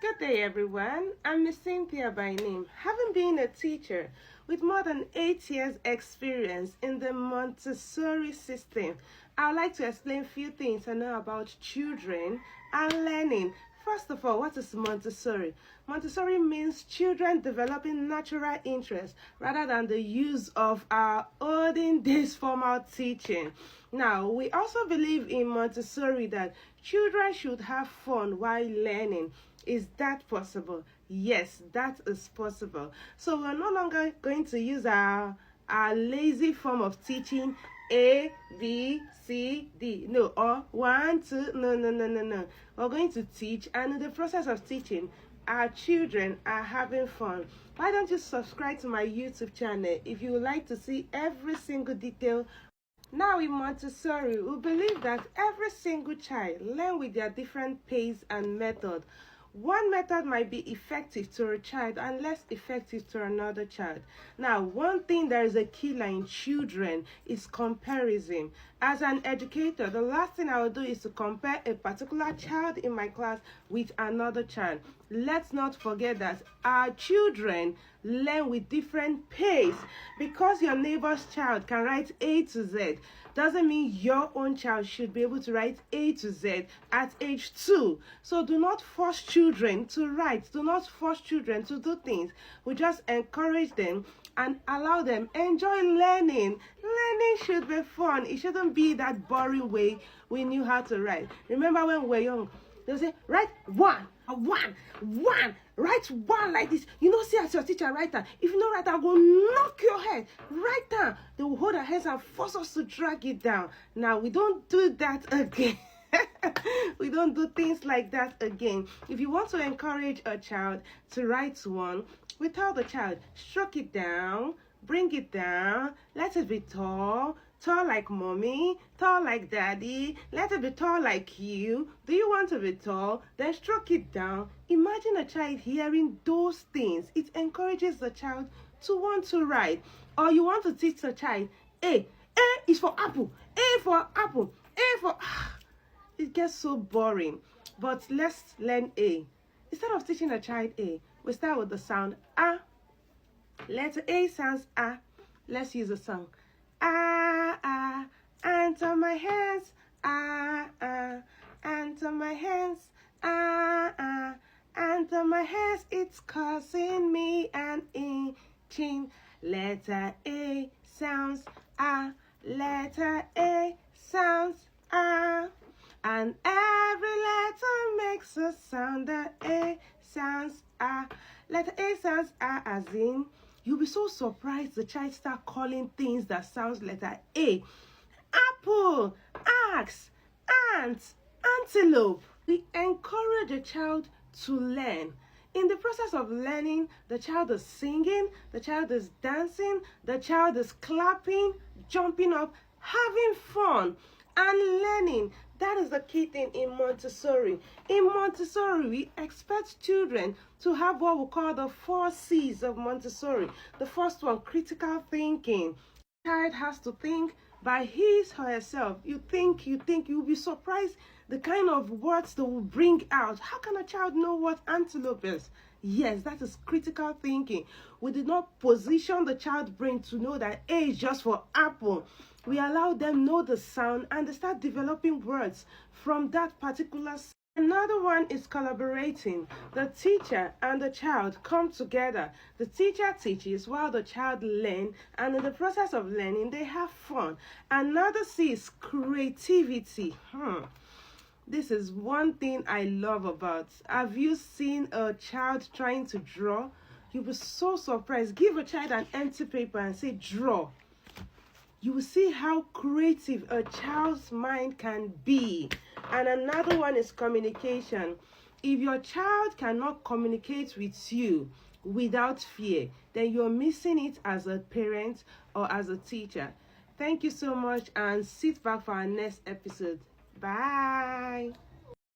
Good day, everyone. I'm Ms.Cynthia by name. Having been a teacher with more than 8 years experience in the Montessori system, I would like to explain a few things I know about children and learning. First of all, what is Montessori? Montessori means children developing natural interest rather than the use of our olden days formal teaching. Now, we also believe in Montessori that children should have fun while learning. Is that possible? Yes, that is possible. So we're no longer going to use our lazy form of teaching, A, B, C, D. No, or 1, 2, no. We're going to teach, and in the process of teaching, our children are having fun. Why don't you subscribe to my YouTube channel if you would like to see every single detail. Now in Montessori, we believe that every single child learn with their different pace and method. One method might be effective to a child and less effective to another child. Now, one thing that is a killer in children is comparison. As an educator, the last thing I will do is to compare a particular child in my class with another child. Let's not forget that our children learn with different pace. Because your neighbor's child can write A to Z doesn't mean your own child should be able to write A to Z at age 2. So do not force children to write. Do not force children to do things. We just encourage them and allow them enjoy learning. Learning should be fun. It shouldn't be that boring way we knew how to write. Remember when we were young, they would say, write one, write one like this. You know, see as your teacher write that. If you don't write, I'll go knock your head. Write down. They will hold our hands and force us to drag it down. Now, we don't do that again. We don't do things like that again. If you want to encourage a child to write one, we tell the child, stroke it down, bring it down, let it be tall like mommy, tall like daddy, let it be tall like you. Do you want to be tall? Then stroke it down. Imagine a child hearing those things. It encourages the child to want to write. Or you want to teach the child, A is for apple, A for apple, A for... It gets so boring. But let's learn A. Instead of teaching a child A, we start with the sound A. Letter A sounds A. Let's use a song. Enter my hands, enter my hands, enter my hands, it's causing me an itching. Letter A sounds A, letter A sounds A, and every letter makes a sound. The A sounds A. Letter A sounds A as in, you'll be so surprised the child start calling things that sounds letter A. Apple, axe, ant, antelope. We encourage a child to learn. In the process of learning, the child is singing, the child is dancing, the child is clapping, jumping up, having fun, and learning. That is the key thing in Montessori. In Montessori, we expect children to have what we call the 4 C's of Montessori. The first one, critical thinking. The child has to think by his or herself. You think, you'll be surprised the kind of words they will bring out. How can a child know what antelope is? Yes, that is critical thinking. We did not position the child's brain to know that A is just for apple. We allow them know the sound and they start developing words from that particular sound. Another one is collaborating. The teacher and the child come together. The teacher teaches while the child learns, and in the process of learning, they have fun. Another C is creativity. This is one thing I love about. Have you seen a child trying to draw? You'll be so surprised. Give a child an empty paper and say, draw. You will see how creative a child's mind can be. And another one is communication. If your child cannot communicate with you without fear, then you're missing it as a parent or as a teacher. Thank you so much, and sit back for our next episode. Bye.